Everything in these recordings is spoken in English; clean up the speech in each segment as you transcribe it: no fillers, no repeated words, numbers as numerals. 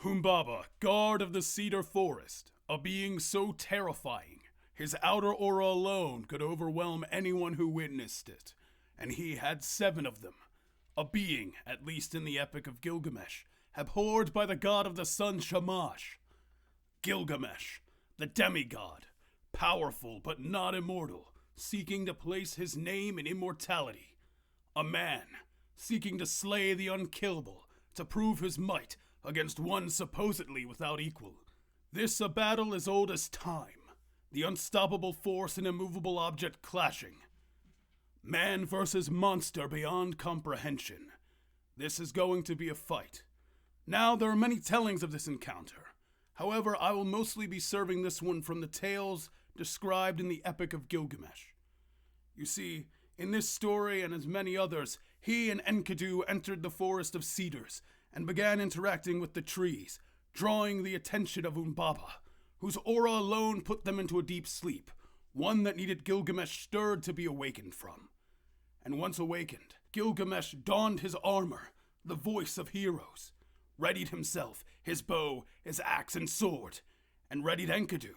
Humbaba, guard of the Cedar forest, a being so terrifying, his outer aura alone could overwhelm anyone who witnessed it, and he had 7 of them. A being, at least in the Epic of Gilgamesh, abhorred by the god of the sun Shamash. Gilgamesh, the demigod, powerful but not immortal, seeking to place his name in immortality. A man, seeking to slay the unkillable, to prove his might against one supposedly without equal. This a battle as old as time, the unstoppable force and immovable object clashing. Man versus monster beyond comprehension. This is going to be a fight. Now, there are many tellings of this encounter. However, I will mostly be serving this one from the tales described in the Epic of Gilgamesh. You see, in this story and as many others, he and Enkidu entered the forest of cedars and began interacting with the trees, drawing the attention of Humbaba, whose aura alone put them into a deep sleep, one that needed Gilgamesh stirred to be awakened from. And once awakened, Gilgamesh donned his armor, the voice of heroes, readied himself, his bow, his axe and sword, and readied Enkidu.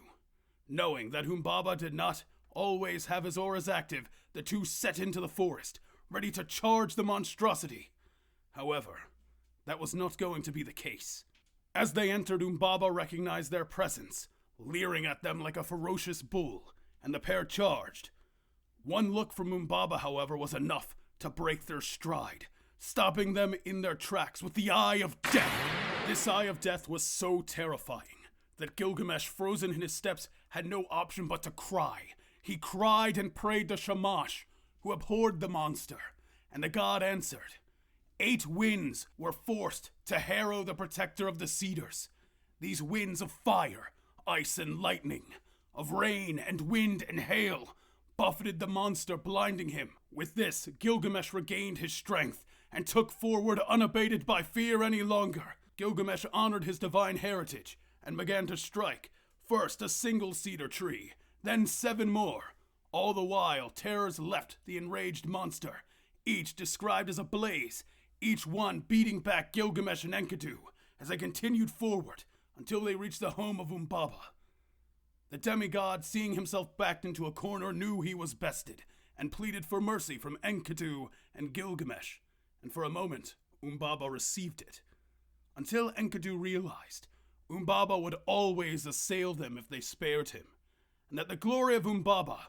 Knowing that Humbaba did not always have his auras active, the two set into the forest, ready to charge the monstrosity. However, that was not going to be the case. As they entered, Humbaba recognized their presence, leering at them like a ferocious bull, and the pair charged. One look from Humbaba, however, was enough to break their stride, stopping them in their tracks with the Eye of Death. This Eye of Death was so terrifying that Gilgamesh, frozen in his steps, had no option but to cry. He cried and prayed to Shamash, who abhorred the monster, and the god answered. 8 winds were forced to harrow the protector of the cedars. These winds of fire, ice and lightning, of rain and wind and hail, buffeted the monster, blinding him. With this, Gilgamesh regained his strength and took forward unabated by fear any longer. Gilgamesh honored his divine heritage and began to strike, first a single cedar tree, then 7 more. All the while, terrors left the enraged monster, each described as a blaze, each one beating back Gilgamesh and Enkidu as they continued forward until they reached the home of Humbaba. The demigod, seeing himself backed into a corner, knew he was bested and pleaded for mercy from Enkidu and Gilgamesh, and for a moment, Humbaba received it. Until Enkidu realized Humbaba would always assail them if they spared him, and that the glory of Humbaba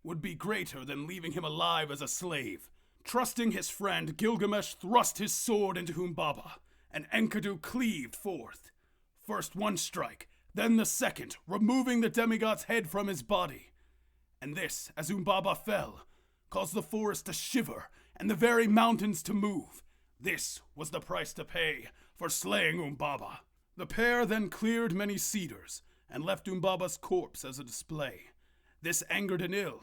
would be greater than leaving him alive as a slave. Trusting his friend, Gilgamesh thrust his sword into Humbaba, and Enkidu cleaved forth. First one strike, then the second, removing the demigod's head from his body. And this, as Humbaba fell, caused the forest to shiver and the very mountains to move. This was the price to pay for slaying Humbaba. The pair then cleared many cedars and left Humbaba's corpse as a display. This angered Enlil,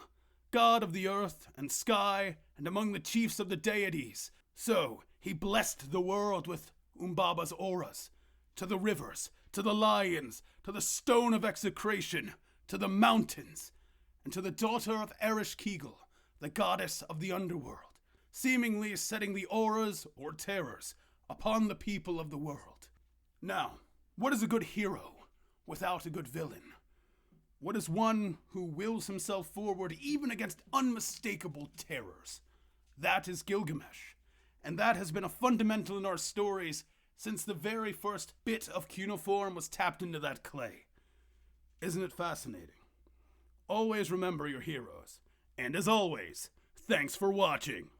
god of the earth and sky and among the chiefs of the deities. So he blessed the world with Humbaba's auras, to the rivers, to the lions, to the stone of execration, to the mountains, and to the daughter of Ereshkigal, the goddess of the underworld, seemingly setting the auras or terrors upon the people of the world. Now, what is a good hero without a good villain? What is one who wills himself forward even against unmistakable terrors? That is Gilgamesh, and that has been a fundamental in our stories since the very first bit of cuneiform was tapped into that clay. Isn't it fascinating? Always remember your heroes, and as always, thanks for watching.